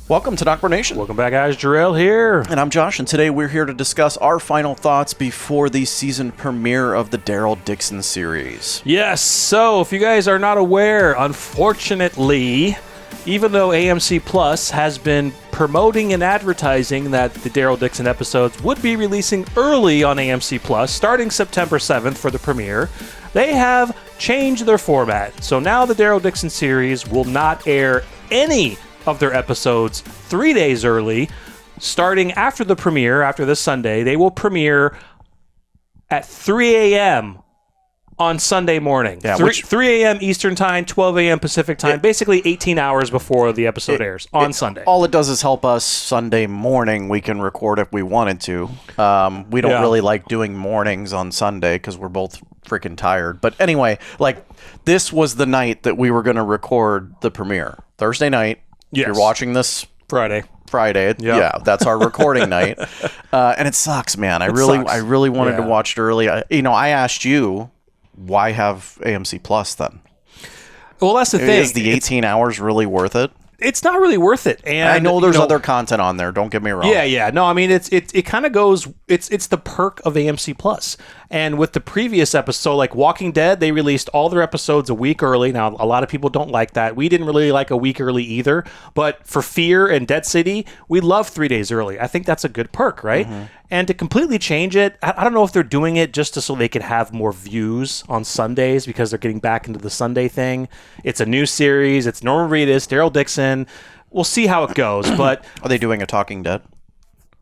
Welcome to NocBro Nation. Welcome back, guys. Daryl here. And I'm Josh, and today we're here to discuss our final thoughts before the season premiere of the Daryl Dixon series. Yes, so if you guys are not aware, unfortunately, even though AMC Plus has been promoting and advertising that the Daryl Dixon episodes would be releasing early on AMC Plus, starting September 7th for the premiere, they have changed their format. So now the Daryl Dixon series will not air any of their episodes 3 days early. Starting after the premiere, after this Sunday, they will premiere at 3 a.m. on Sunday morning. Yeah, 3 a.m. Eastern Time, 12 a.m. Pacific Time, basically 18 hours before the episode airs on Sunday. All it does is help us Sunday morning. We can record if we wanted to. We don't really like doing mornings on Sunday because we're both freaking tired. But anyway, this was the night that we were going to record the premiere. Thursday night. Yes. If you're watching this Friday. Yeah, that's our recording night. And it sucks, man. I really wanted to watch it early. I asked you, why have AMC Plus then? Well, that's the thing. Is the 18 hours really worth it? It's not really worth it. And I know there's other content on there. Don't get me wrong. Yeah. No, I mean, it kind of goes. It's the perk of AMC Plus. And with the previous episode, like Walking Dead, they released all their episodes a week early. Now, a lot of people don't like that. We didn't really like a week early either. But for Fear and Dead City, we love 3 days early. I think that's a good perk, right? Mm-hmm. And to completely change it, I don't know if they're doing it just so they could have more views on Sundays because they're getting back into the Sunday thing. It's a new series. It's Norman Reedus, Daryl Dixon. We'll see how it goes. But are they doing a Talking Dead?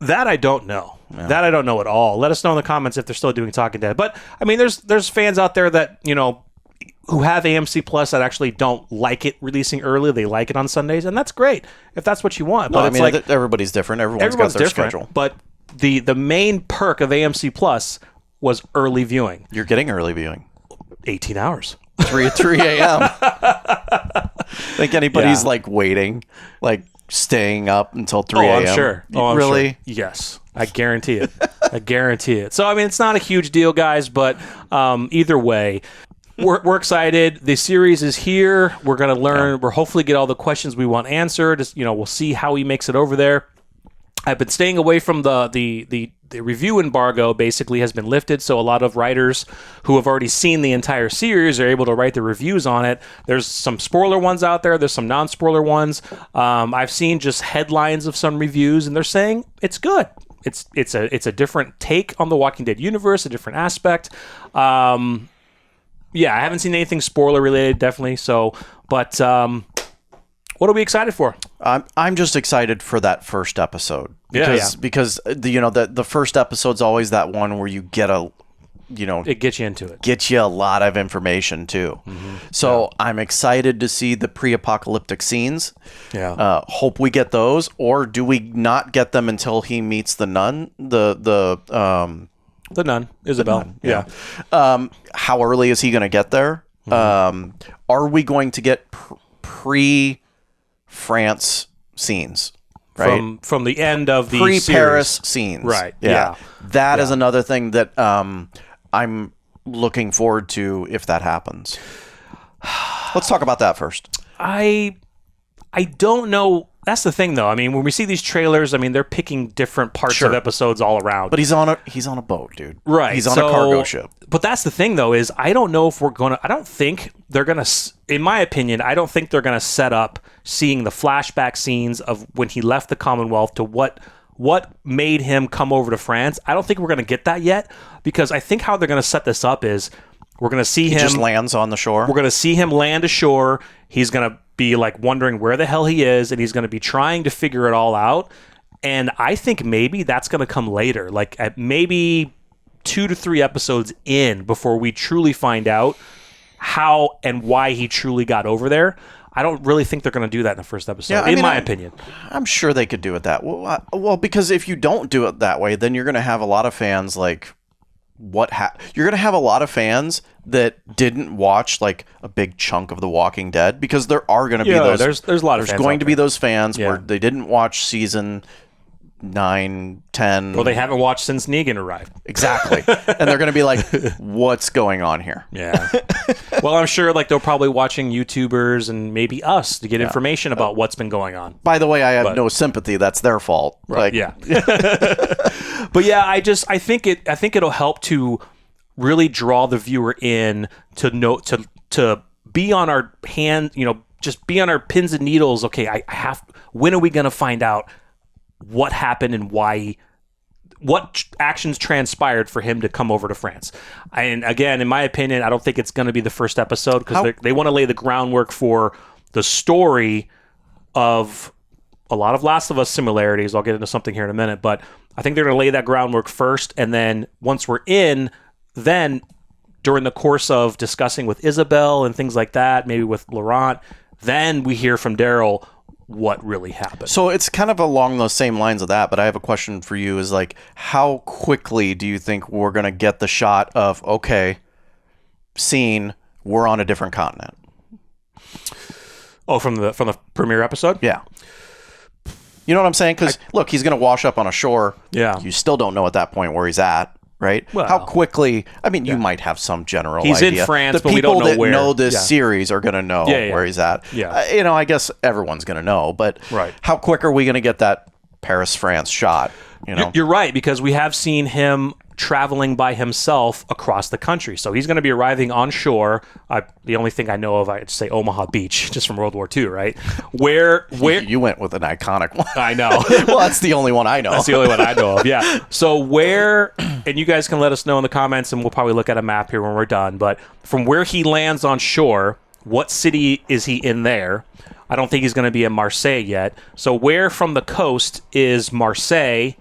That I don't know. Yeah. That I don't know at all. Let us know in the comments if they're still doing Talking Dead. But I mean, there's fans out there that who have AMC Plus that actually don't like it releasing early. They like it on Sundays, and that's great if that's what you want. No, but I mean, everybody's different. Everyone's got their schedule. But the main perk of AMC Plus was early viewing. You're getting early viewing. 18 hours. 3 a.m. Think anybody's waiting, staying up until 3 a.m.? I'm sure. Really? Sure. Yes. I guarantee it. So, I mean, it's not a huge deal, guys, but either way, we're excited. The series is here. We're going to learn. Yeah. We'll hopefully get all the questions we want answered. We'll see how he makes it over there. I've been staying away from the review embargo. Basically has been lifted, so a lot of writers who have already seen the entire series are able to write the reviews on it. There's some spoiler ones out there. There's some non-spoiler ones. I've seen just headlines of some reviews, and they're saying it's good. It's a different take on the Walking Dead universe, a different aspect. I haven't seen anything spoiler related, definitely. So, but what are we excited for? I'm just excited for that first episode because the first episode's always that one where you get it gets you into it. Gets you a lot of information too. Mm-hmm. So I'm excited to see the pre-apocalyptic scenes. Yeah. Hope we get those, or do we not get them until he meets the nun? The nun, Isabel. The nun, yeah. How early is he going to get there? Mm-hmm. Are we going to get pre-France scenes? Right? From the end of the pre-Paris scenes. Right. Yeah. That is another thing that I'm looking forward to if that happens. Let's talk about that first. I don't know. That's the thing, though. I mean, when we see these trailers, I mean, they're picking different parts of episodes all around. But he's on a boat, dude. Right. He's on a cargo ship. But that's the thing, though, is I don't know if I don't think they're going to, in my opinion, I don't think they're going to set up seeing the flashback scenes of when he left the Commonwealth to what made him come over to France. I don't think we're going to get that yet, because I think how they're going to set this up is we're going to see him. He just lands on the shore. We're going to see him land ashore. He's going to be wondering where the hell he is, and he's going to be trying to figure it all out. And I think maybe that's going to come later, at maybe 2 to 3 episodes in, before we truly find out how and why he truly got over there. I don't really think they're going to do that in the first episode, in my opinion. I'm sure they could do it that way. Well, because if you don't do it that way, then you're going to have a lot of fans you're going to have a lot of fans that didn't watch a big chunk of The Walking Dead, because there are going to be those. There's a lot of fans. There's going to be those fans where they didn't watch season 9, 10. Well, they haven't watched since Negan arrived. Exactly. And they're going to be like, what's going on here? Yeah. Well, I'm sure like they're probably watching YouTubers and maybe us to get information about what's been going on. By the way, I have no sympathy. That's their fault. Right. Yeah. But yeah, I think it'll help to really draw the viewer in to know to be on our hand, just be on our pins and needles. Okay, when are we going to find out what happened and why, what actions transpired for him to come over to France? And again, in my opinion, I don't think it's going to be the first episode because they want to lay the groundwork for the story of a lot of Last of Us similarities. I'll get into something here in a minute, but I think they're going to lay that groundwork first. And then once we're in, then during the course of discussing with Isabel and things like that, maybe with Laurent, then we hear from Daryl what really happened. So it's kind of along those same lines of that, but I have a question for you is like, how quickly do you think we're going to get the shot of, okay, scene, we're on a different continent? Oh, from the premiere episode? Yeah. You know what I'm saying? Because, look, he's going to wash up on a shore. Yeah. You still don't know at that point where he's at, right? Well, how quickly... I mean, you might have some general he's idea. In France, the but we don't know where. people that know this series are going to know where he's at. Yeah. I guess everyone's going to know, but right. How quick are we going to get that Paris-France shot? You're right, because we have seen him traveling by himself across the country. So he's going to be arriving on shore. The only thing I know of, I'd say Omaha Beach, just from World War II, right? Where you went with an iconic one. I know. Well, that's the only one I know. That's the only one I know of, yeah. So where, and you guys can let us know in the comments, and we'll probably look at a map here when we're done, but from where he lands on shore, what city is he in there? I don't think he's going to be in Marseille yet. So where from the coast is Marseille,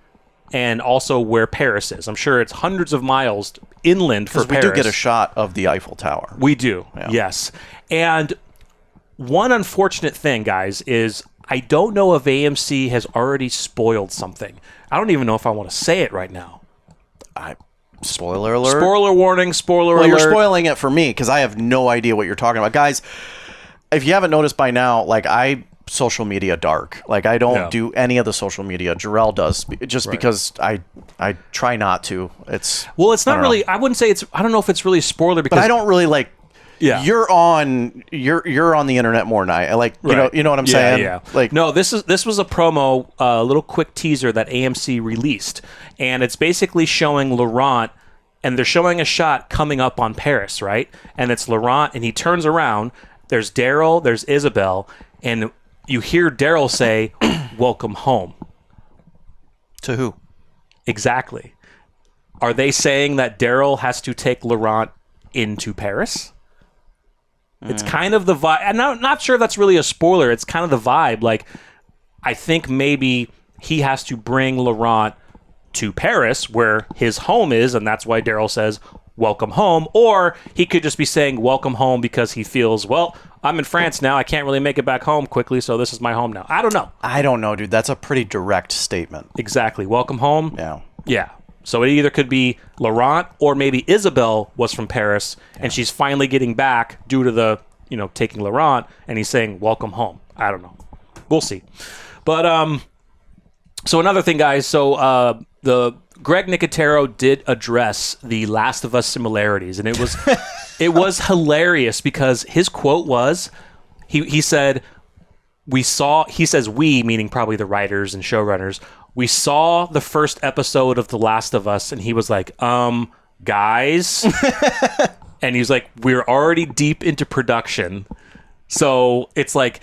and also where Paris is? I'm sure it's hundreds of miles inland for Paris. Because we do get a shot of the Eiffel Tower. We do, yes. And one unfortunate thing, guys, is I don't know if AMC has already spoiled something. I don't even know if I want to say it right now. Spoiler alert? Spoiler warning, spoiler alert. Well, you're spoiling it for me because I have no idea what you're talking about. Guys, if you haven't noticed by now, I social media dark. I don't do any of the social media. Jarrell does just because I try not to. It's not really. I wouldn't say it's. I don't know if it's really a spoiler because but I don't really Yeah, you're on the internet more than I you know what I'm saying. Yeah. No, this was a promo, a little quick teaser that AMC released, and it's basically showing Laurent, and they're showing a shot coming up on Paris, right? And it's Laurent, and he turns around. There's Daryl, there's Isabel, and you hear Daryl say, "Welcome home." To who? Exactly. Are they saying that Daryl has to take Laurent into Paris? It's kind of the vibe. And I'm not sure if that's really a spoiler. It's kind of the vibe. I think maybe he has to bring Laurent to Paris, where his home is, and that's why Daryl says, "Welcome home." Or he could just be saying, "Welcome home," because he feels, well, I'm in France now. I can't really make it back home quickly, so this is my home now. I don't know. I don't know, dude. That's a pretty direct statement. Exactly. Welcome home. Yeah. Yeah. So it either could be Laurent or maybe Isabel was from Paris and she's finally getting back due to the, taking Laurent, and he's saying, "Welcome home." I don't know. We'll see. But so another thing, guys. So the Greg Nicotero did address the Last of Us similarities, and it was hilarious because his quote was, he said, we, meaning probably the writers and showrunners, we saw the first episode of The Last of Us, and he was like, guys, and he's like, we're already deep into production. So it's like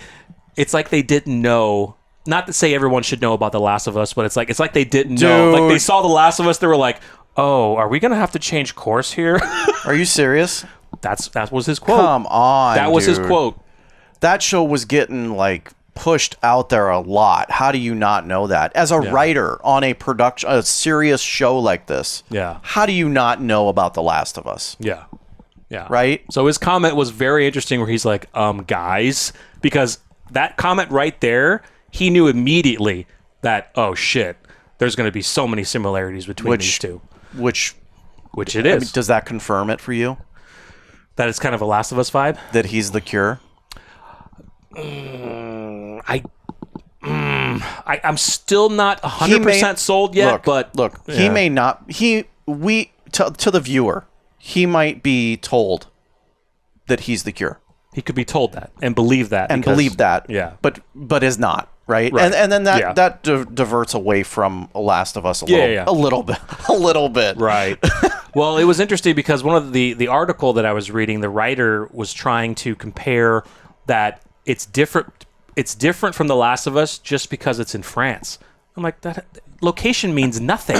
they didn't know. Not to say everyone should know about The Last of Us, but it's like they didn't know. Like they saw The Last of Us, they were like, "Oh, are we gonna have to change course here?" Are you serious? That was his quote. Come on, that was his quote. That show was getting pushed out there a lot. How do you not know that? As a writer on a serious show like this, how do you not know about The Last of Us? Yeah. Right. So his comment was very interesting, where he's like, guys," because that comment right there, he knew immediately that, oh shit, there's going to be so many similarities between these two. Which it is. I mean, does that confirm it for you? That it's kind of a Last of Us vibe? That he's the cure? I'm still not 100% sold yet, he may not. To the viewer, he might be told that he's the cure. He could be told that and believe that. Yeah. But is not. Right? And then that diverts away from Last of Us a little bit. Right. Well, it was interesting because one of the article that I was reading, the writer was trying to compare that it's different from The Last of Us just because it's in France. I'm like, that location means nothing.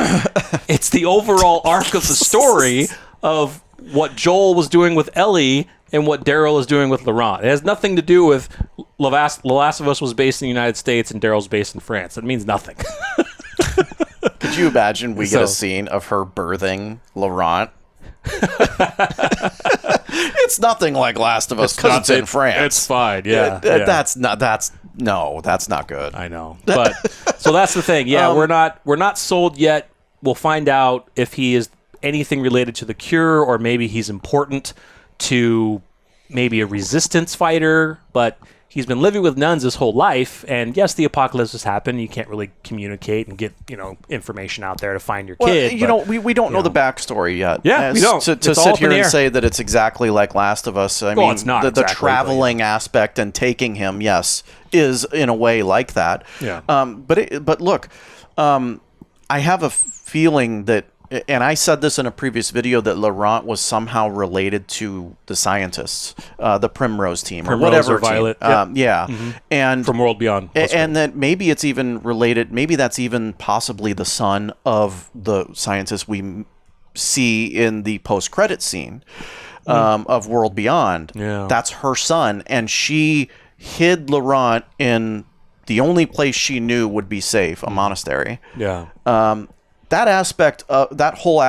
It's the overall arc of the story of what Joel was doing with Ellie and what Daryl is doing with Laurent. It has nothing to do with The Last of Us was based in the United States and Daryl's based in France. It means nothing. Could you imagine we get a scene of her birthing Laurent? It's nothing like Last of Us because it's in France. It's fine. Yeah. That's not good. I know. But so that's the thing. Yeah, we're not sold yet. We'll find out if he is anything related to the cure, or maybe he's important to maybe a resistance fighter, but he's been living with nuns his whole life, and yes, the apocalypse has happened. You can't really communicate and get information out there to find your kid. We don't know the backstory yet. Yeah, we don't. To sit here and say that it's exactly like Last of Us. I mean, it's not the traveling aspect and taking him, yes, is in a way like that. Yeah. But look, I have a feeling that. And I said this in a previous video that Laurent was somehow related to the scientists, the Primrose team, or whatever Violet. And from World Beyond, and that maybe it's even related. Maybe that's even possibly the son of the scientist we see in the post-credit scene of World Beyond. Yeah. That's her son, and she hid Laurent in the only place she knew would be safe, a monastery. Yeah. That whole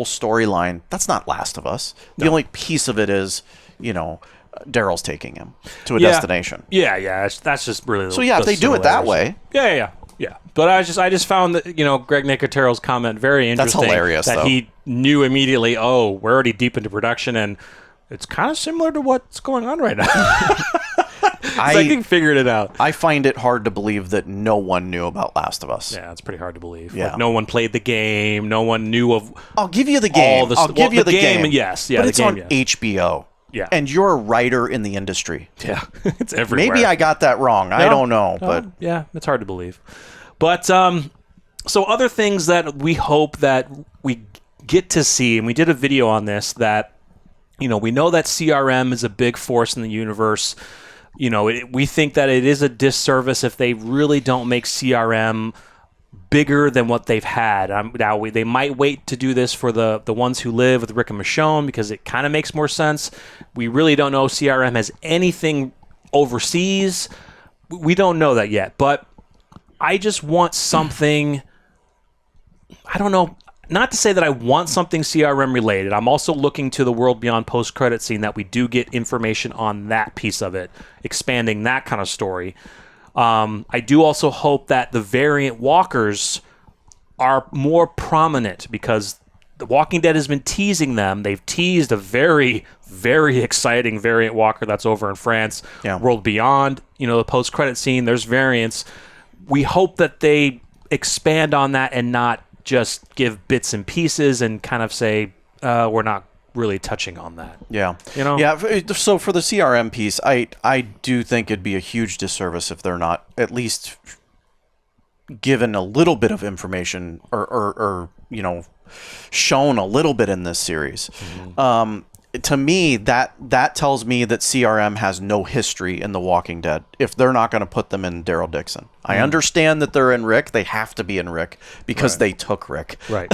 storyline, that's not Last of Us. The only piece of it is, Daryl's taking him to a destination. Yeah. That's just really. So if they do it that way, yeah. But I just found that Greg Nicotero's comment very interesting. That's hilarious. That he knew immediately. Oh, we're already deep into production, and it's kind of similar to what's going on right now. I think figured it out. I find it hard to believe that no one knew about Last of Us. Yeah, it's pretty hard to believe. Yeah. Like, no one played the game. No one knew of. I'll give you the game. I'll give you the game. Yes, yeah, but it's on yes. HBO. Yeah, and you're a writer in the industry. Yeah, it's everywhere. Maybe I got that wrong. I don't know, but yeah, it's hard to believe. But so other things that we hope that we get to see, and we did a video on this. That we know that CRM is a big force in the universe. We think that it is a disservice if they really don't make CRM bigger than what they've had. They might wait to do this for the ones who live with Rick and Michonne because it kind of makes more sense. We really don't know if CRM has anything overseas. We don't know that yet, but I just want something. I don't know. Not to say that I want something CRM related. I'm also looking to the World Beyond post-credit scene that we do get information on that piece of it, expanding that kind of story. I do also hope that the variant walkers are more prominent because The Walking Dead has been teasing them. They've teased a very, very exciting variant walker that's over in France. Yeah. World Beyond, the post-credit scene, there's variants. We hope that they expand on that and not just give bits and pieces and kind of say we're not really touching on that. Yeah. Yeah. So for the CRM piece, I do think it'd be a huge disservice if they're not at least given a little bit of information or shown a little bit in this series. Mm-hmm. To me, that tells me that CRM has no history in The Walking Dead if they're not going to put them in Daryl Dixon. I understand that they're in Rick. They have to be in Rick because they took Rick. Right.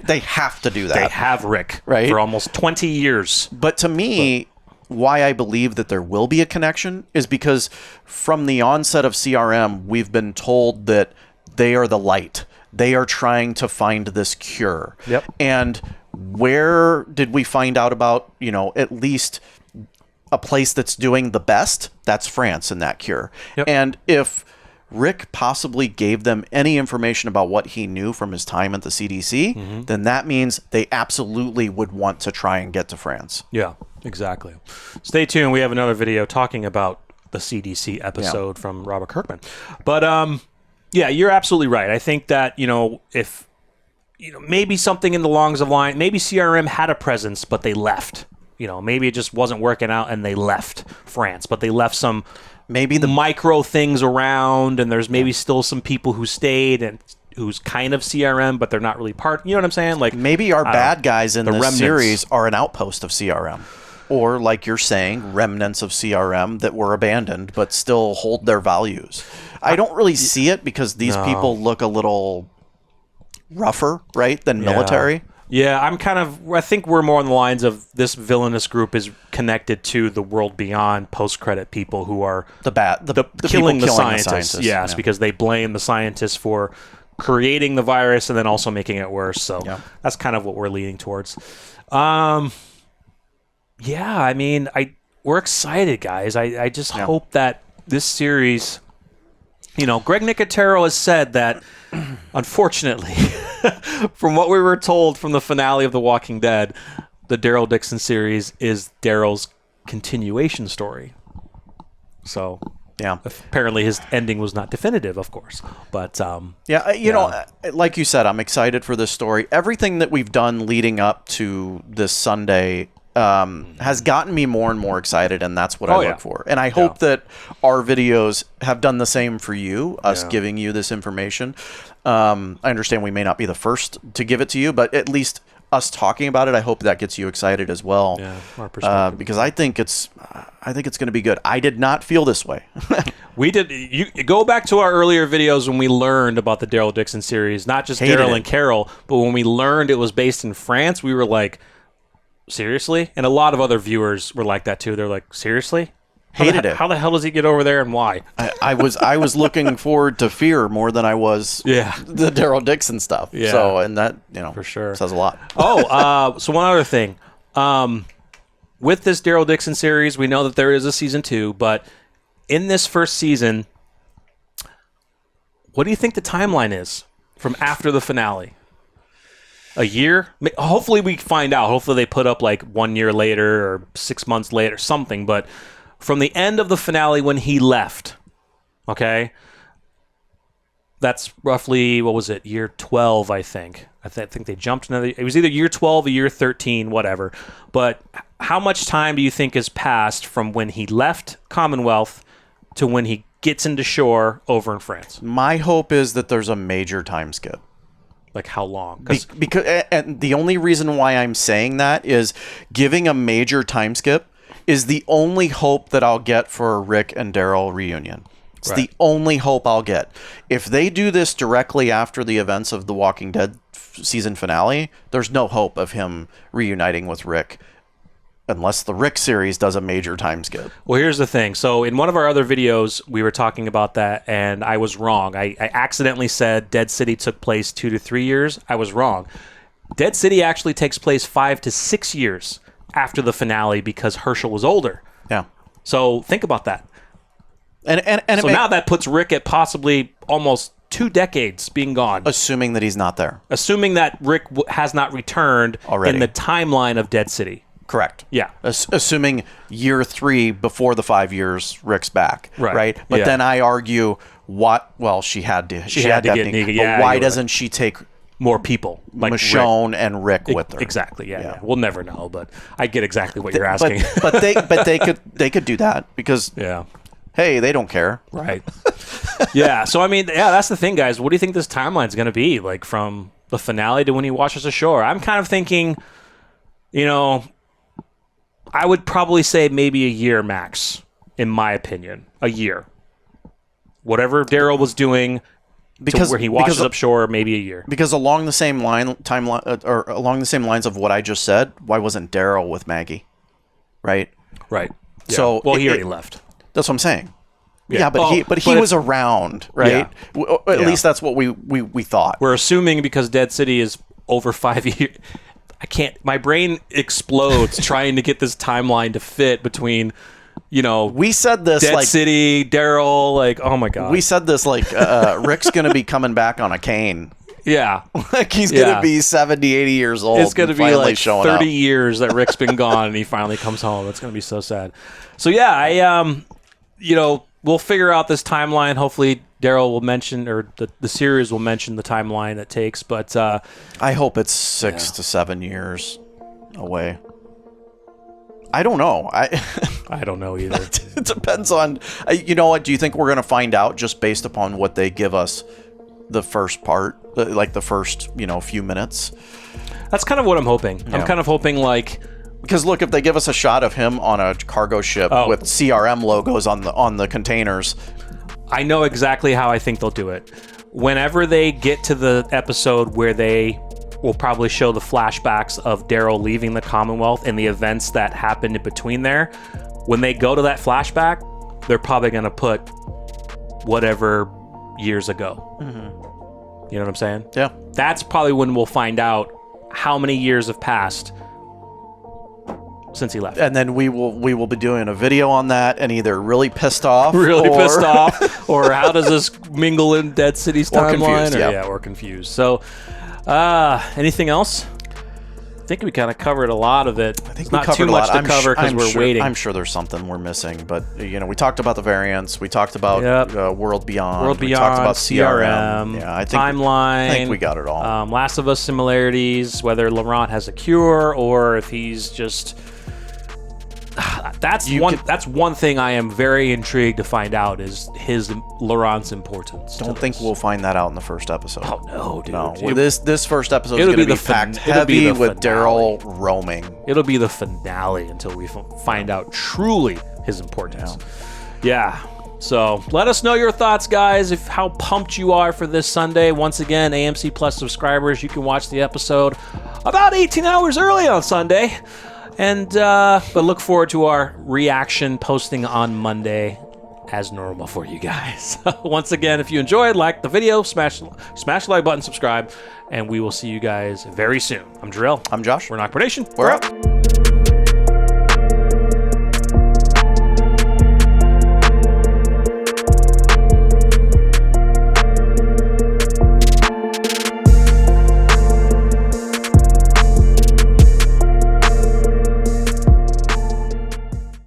they have to do that. They have Rick for almost 20 years. But to me, why I believe that there will be a connection is because from the onset of CRM, we've been told that they are the light. They are trying to find this cure. Yep. And where did we find out about, at least a place that's doing the best? That's France in that cure. Yep. And if Rick possibly gave them any information about what he knew from his time at the CDC, then that means they absolutely would want to try and get to France. Yeah, exactly. Stay tuned. We have another video talking about the CDC episode from Robert Kirkman. But yeah, you're absolutely right. I think that if maybe something in the longs of line, maybe CRM had a presence, but they left. Maybe it just wasn't working out and they left France, but they left some maybe the micro things around, and there's maybe still some people who stayed and who's kind of CRM, but they're not really part. You know what I'm saying? Like maybe our bad guys in this series are an outpost of CRM, or like you're saying, remnants of CRM that were abandoned but still hold their values. I don't really see it because these people look a little rougher, right, than military. Yeah, I think we're more on the lines of this villainous group is connected to the World Beyond post-credit people who are the killing the scientists. Yes, because they blame the scientists for creating the virus and then also making it worse. So that's kind of what we're leaning towards. Yeah, I mean, we're excited, guys. I just hope that this series, Greg Nicotero has said that, unfortunately, from what we were told from the finale of The Walking Dead, the Daryl Dixon series is Daryl's continuation story. So, apparently his ending was not definitive, of course. But, like you said, I'm excited for this story. Everything that we've done leading up to this Sunday has gotten me more and more excited, and that's what I look for. And I hope that our videos have done the same for you, us giving you this information. I understand we may not be the first to give it to you, but at least us talking about it, I hope that gets you excited as well. Yeah, our perspective. Because I think it's going to be good. I did not feel this way. We did. You go back to our earlier videos when we learned about the Daryl Dixon series, not just Daryl and Carol, but when we learned it was based in France, we were like, seriously? And a lot of other viewers were like that too. They're like, seriously? Hated it. How the hell does he get over there and why? I was looking forward to Fear more than I was the Daryl Dixon stuff. Yeah. So, and that, for sure says a lot. So one other thing. With this Daryl Dixon series, we know that there is a season 2, but in this first season, what do you think the timeline is from after the finale? A year? Hopefully we find out. Hopefully they put up like 1 year later or 6 months later, something. But from the end of the finale when he left, okay, that's roughly, what was it, year 12, I think. I think they jumped another. It was either year 12 or year 13, whatever. But how much time do you think has passed from when he left Commonwealth to when he gets into shore over in France? My hope is that there's a major time skip. Like how long? Because and the only reason why I'm saying that is giving a major time skip is the only hope that I'll get for a Rick and Daryl reunion. It's the only hope I'll get. If they do this directly after the events of The Walking Dead season finale, there's no hope of him reuniting with Rick unless the Rick series does a major time skip. Well, here's the thing. So in one of our other videos, we were talking about that, and I was wrong. I accidentally said Dead City took place 2 to 3 years. I was wrong. Dead City actually takes place 5 to 6 years after the finale because Herschel was older. Yeah. So think about that. And so now that puts Rick at possibly almost 2 decades being gone. Assuming that he's not there. Assuming that Rick has not returned already in the timeline of Dead City. Correct. Yeah. Assuming year 3 before the 5 years, Rick's back. Right. But then I argue, she had to get Negan. But why doesn't she take more people like Michonne and Rick with her? Exactly. Yeah. We'll never know, but I get exactly what you're asking. But they could do that because hey, they don't care. Right. Yeah. So I mean, that's the thing, guys. What do you think this timeline's going to be like from the finale to when he washes ashore? I'm kind of thinking, I would probably say maybe a year max, in my opinion. A year. Whatever Daryl was doing, because where he washes up shore, maybe a year. Because along the same lines of what I just said, why wasn't Daryl with Maggie? Right. Right. Yeah. So he already left. That's what I'm saying. Yeah, but he was around, right? Yeah. At least that's what we thought. We're assuming because Dead City is over 5 years. My brain explodes trying to get this timeline to fit between, we said this Dead City, Daryl, like, oh my God. We said this like Rick's going to be coming back on a cane. Yeah. Like he's going to be 70, 80 years old. It's going to be like 30 years that Rick's been gone and he finally comes home. It's going to be so sad. So yeah, we'll figure out this timeline. Hopefully Daryl will mention, or the series will mention the timeline it takes. But I hope it's 6 to 7 years away. I don't know. I don't know either. It depends on, you know what? Do you think we're going to find out just based upon what they give us the first part, like the first, few minutes? That's kind of what I'm hoping. Yeah. I'm kind of hoping because look, if they give us a shot of him on a cargo ship with CRM logos on the containers, I know exactly how I think they'll do it. Whenever they get to the episode where they will probably show the flashbacks of Daryl leaving the Commonwealth and the events that happened in between there, when they go to that flashback, they're probably going to put whatever years ago. Mm-hmm. You know what I'm saying? Yeah. That's probably when we'll find out how many years have passed since he left. And then we will be doing a video on that and either really pissed off or how does this mingle in Dead City's timeline? Or confused. So anything else? I think we kind of covered a lot of it. I think not too much to cover because we're waiting. I'm sure there's something we're missing, but we talked about the variants. We talked about World Beyond. We talked about CRM. Yeah, timeline. I think we got it all. Last of Us similarities. Whether Laurent has a cure or if he's just. That's one thing I am very intrigued to find out is Laurent's importance. Don't think we'll find that out in the first episode. Oh no, dude! No, this first episode is going to be packed heavy with Daryl roaming. It'll be the finale until we find out truly his importance. Yeah. So let us know your thoughts, guys. How pumped you are for this Sunday. Once again, AMC Plus subscribers, you can watch the episode about 18 hours early on Sunday. And but look forward to our reaction posting on Monday as normal for you guys. Once again, if you enjoyed, like the video, smash the like button, subscribe, and we will see you guys very soon. I'm Jarrell. I'm Josh. We're NocBro Nation. We're out.